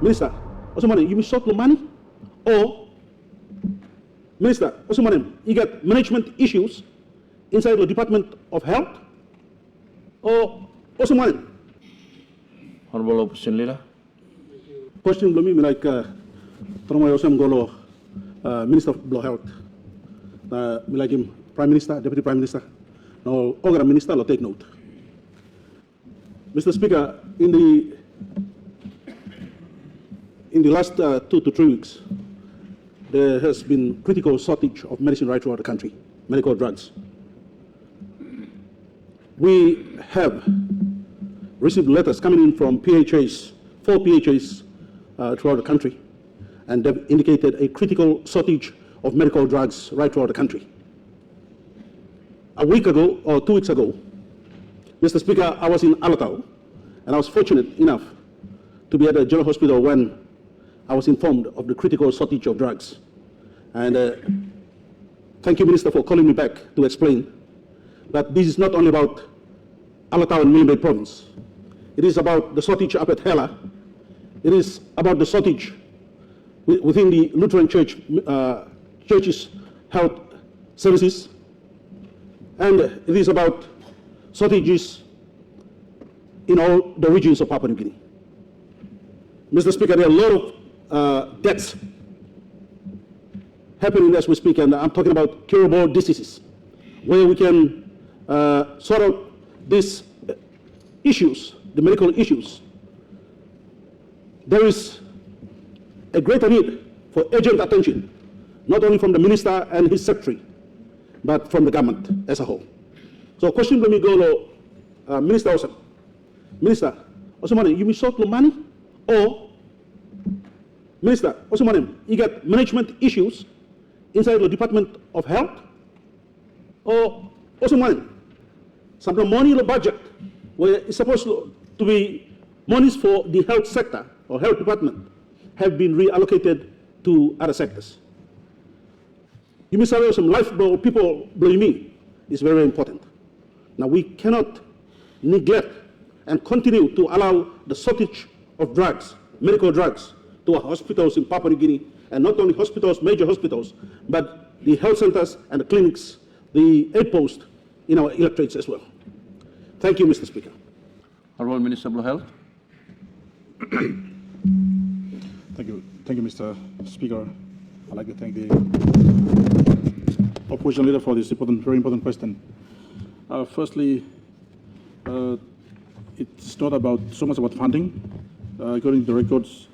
Minister, Osman, you sought the money? Or, Minister, Osman, you got management issues inside the Department of Health? Or, Osman? Honorable Opposition Leader. Question belum ini like Termoy Osam Golo, Minister of Health. Like him, Prime Minister, Deputy Prime Minister. No, Ogra Minister, will take note. Mr. Speaker, in the last 2 to 3 weeks, there has been critical shortage of medicine right throughout the country, medical drugs. We have received letters coming in from PHAs, 4 PHAs throughout the country, and they've indicated a critical shortage of medical drugs right throughout the country. A week ago, or 2 weeks ago, Mr. Speaker, I was in Alatau, and I was fortunate enough to be at the general hospital when I was informed of the critical shortage of drugs. And thank you, Minister, for calling me back to explain that this is not only about Alatau and Milne province. It is about the shortage up at Hela. It is about the shortage within the Lutheran Church, churches' health services. And it is about shortages in all the regions of Papua New Guinea. Mr. Speaker, there are a lot of deaths happening as we speak, and I'm talking about curable diseases, where we can sort out these issues, the medical issues. There is a greater need for urgent attention, not only from the Minister and his secretary, but from the government as a whole. So question when we go to Minister Osman. Minister Osman, you sought the money? Or Minister Osman, you got management issues inside the Department of Health? Or Osman, some of the money in the budget where it's supposed to be monies for the health sector or health department have been reallocated to other sectors. You may say some life people believe me is very, very important. Now we cannot neglect and continue to allow the shortage of drugs, medical drugs, to our hospitals in Papua New Guinea, and not only hospitals, major hospitals, but the health centers and the clinics, the aid posts in our electorates as well. Thank you, Mr. Speaker. Honorable Minister of Health. Thank you, Mr. Speaker. I'd like to thank the opposition leader for this very important question. Firstly, it's not so much about funding. According to the records,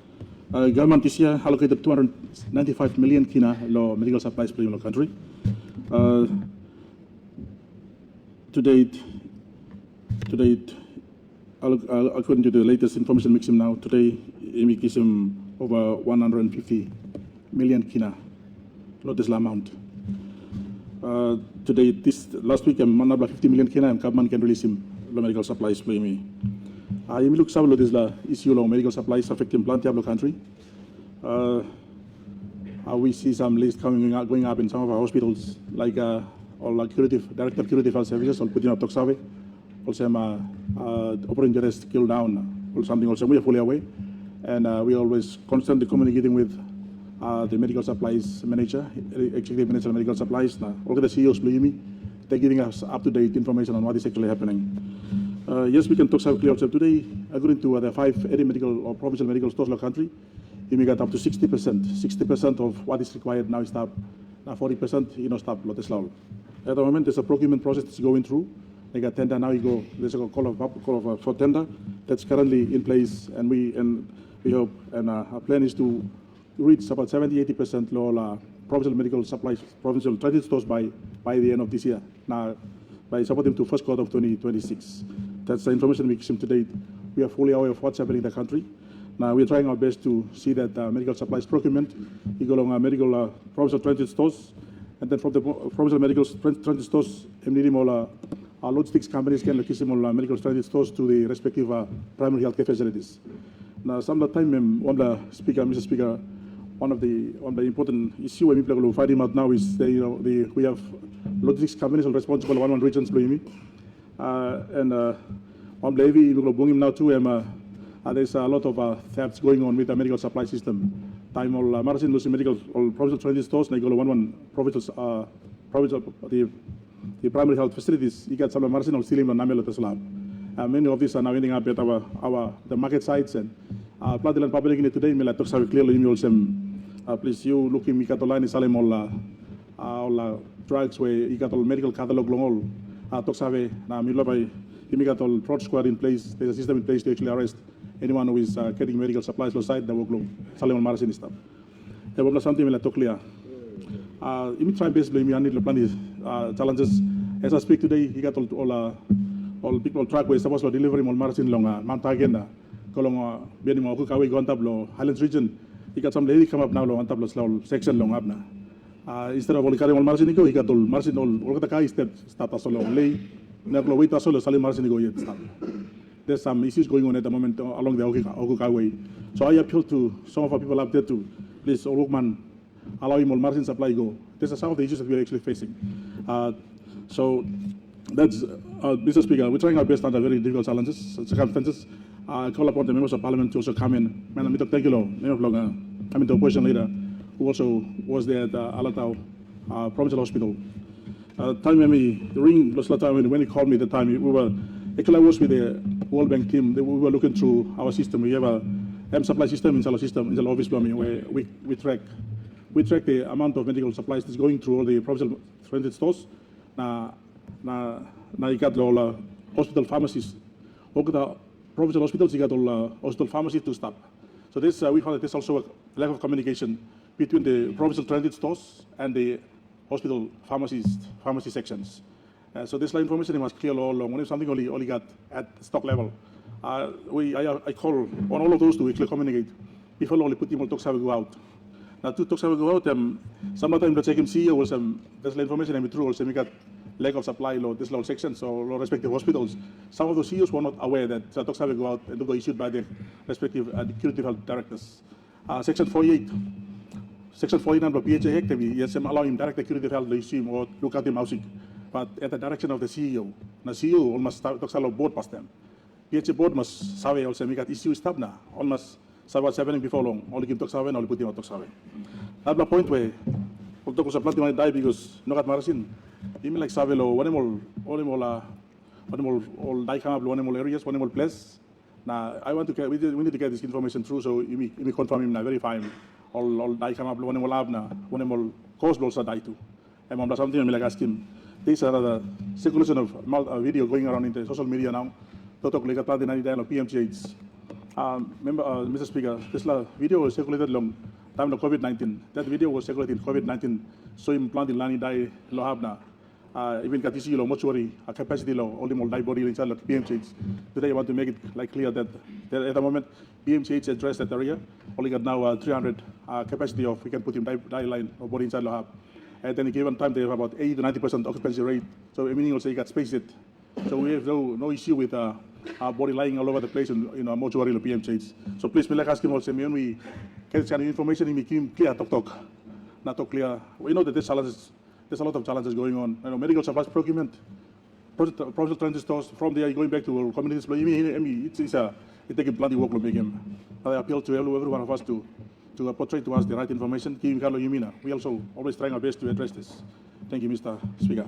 government this year allocated 295 million kina law medical supplies in the country. To date, according to the latest information mixing now, today it is over 150 million kina, not this amount. Today, this last week, about 50 million kina, and government can release him medical supplies. Play me. You look some of this issue of medical supplies affecting plenty of the country. We see some lists going up in some of our hospitals, like Director of Curative Health Services, or putting up Toxave, also operating arrest, kill down, or something also. We are fully aware, and we are always constantly communicating with the medical supplies manager, executive manager of medical supplies. All the CEOs, believe me, they're giving us up-to-date information on what is actually happening. Yes, we can talk clear also today. According to the 5 area medical or provincial medical stores in the country, we got up to 60%. 60% of what is required now is stopped. Now 40% stopped. At the moment, there's a procurement process that's going through. They got tender now. There's a call for tender that's currently in place, and we hope, and our plan is to reach about 70-80% low provincial medical supplies, provincial transit stores by the end of this year. Now, by supporting to first quarter of 2026. That's the information we give to date. We are fully aware of what's happening in the country. Now we are trying our best to see that medical supplies procurement, we go along medical provincial transit stores, and then from the provincial medical transit stores, our logistics companies can locate medical transit stores to the respective primary healthcare facilities. Now, some of the time, Mr. Speaker, one of the important issue we are fighting out now is we have logistics companies are responsible for one regions, believe me, and Levy we will bring him now to there's a lot of thefts going on with the medical supply system. Time all Marasin losing medical all provincial transit stores, they go to one provincial the primary health facilities. You get some Marasin or stealing on Namelo Teslab. Many of these are now ending up at the market sites and Platilan Papua New Guinea today. Mila talks clearly you also please you looking Mikatoline is Salim all drugs where you got all medical catalog long all talks have na Mila by you got all fraud squad in place. There's a system in place to actually arrest anyone who is getting medical supplies outside the workload. Salim Marasin stuff. Ebobla something Mila talk clear. You try basically me need to plan challenges. As I speak today, you got all people trackways supposed to deliver all Marasin long Mount Agenda. Kolong biani mo kukawi go tablo Highlands region. You got some lady come up now long tablo slow section long up na. Instead of all carrying all Marasin go, you got all Marasin all the kai step start solo lay. Never wait solo Salim Marasin go yet start. There's some issues going on at the moment along the Okukai way. So I appeal to some of our people up there to please Olukman allow him all Marasin supply go. These are some of the issues that we're actually facing. So that's Mr. Speaker, we're trying our best under very difficult circumstances. I call upon the members of parliament to also come in. Madam Mr. Tenkilo, the opposition leader, who also was there at Alatau Provincial Hospital. Time when he called me at the time, we were actually I was with the World Bank team. We were looking through our system. We have a supply system in our system in the office where we track the amount of medical supplies that's going through all the provincial transit stores. Now you got all hospital pharmacies. Look at the provincial hospitals, you got all hospital pharmacies to stop. So this we found that there's also a lack of communication between the provincial transit stores and the hospital pharmacy sections. So this information was clear all along. When something only got at stock level, I call on all of those to actually communicate. Before only put them on talks have go out. Now two talks have go out. Sometimes the second CEO was there's information and true also we got lack of supply law this law section so respective hospitals. Some of the CEOs were not aware that talks have go out and go issued by the respective curative health directors. Section 48. Section 49 of PNG Act, yes, allow him direct the curative health to issue or look at him housing. But at the direction of the CEO. The CEO almost talks about board past them. PNG board must survey also we got issue stop now. Almost so what's happening before long. Only give talks away, only put him out talks away. That's the point where we'll talk about planting die because no got marasin. Even like Savelo, all die come up, one areas, one place. Now I want to get, we need to get this information through so you confirm him now, verify him. All die come up, one lab now, one cause also die too. And I'm something I'm like asking. These are the circulation of video going around in the social media now. To talk like about the 99 of PMGH. Mr. Speaker, this video was circulated long time of COVID-19. That video was circulated COVID-19. So implanted lani die lohabna. Even katisi lo mortuary capacity lo only more die body inside of PMGH. Today I want to make it like clear that at the moment PMGH addressed that area. Only got now 300 capacity of we can put him die line or body inside lohab. At any given time they have about 80 to 90% occupancy rate. So meaning also you got space it. So we have no issue with body lying all over the place in mortuary or PMGH. So please, me like asking also, when we get any information, we can clear talk. Not talk clear. We know that there's a lot of challenges going on. Medical supplies procurement, provincial transit stores, from there going back to communities. It's taking plenty of work to make him. I appeal to every one of us to portray to us the right information. We also always trying our best to address this. Thank you, Mr. Speaker.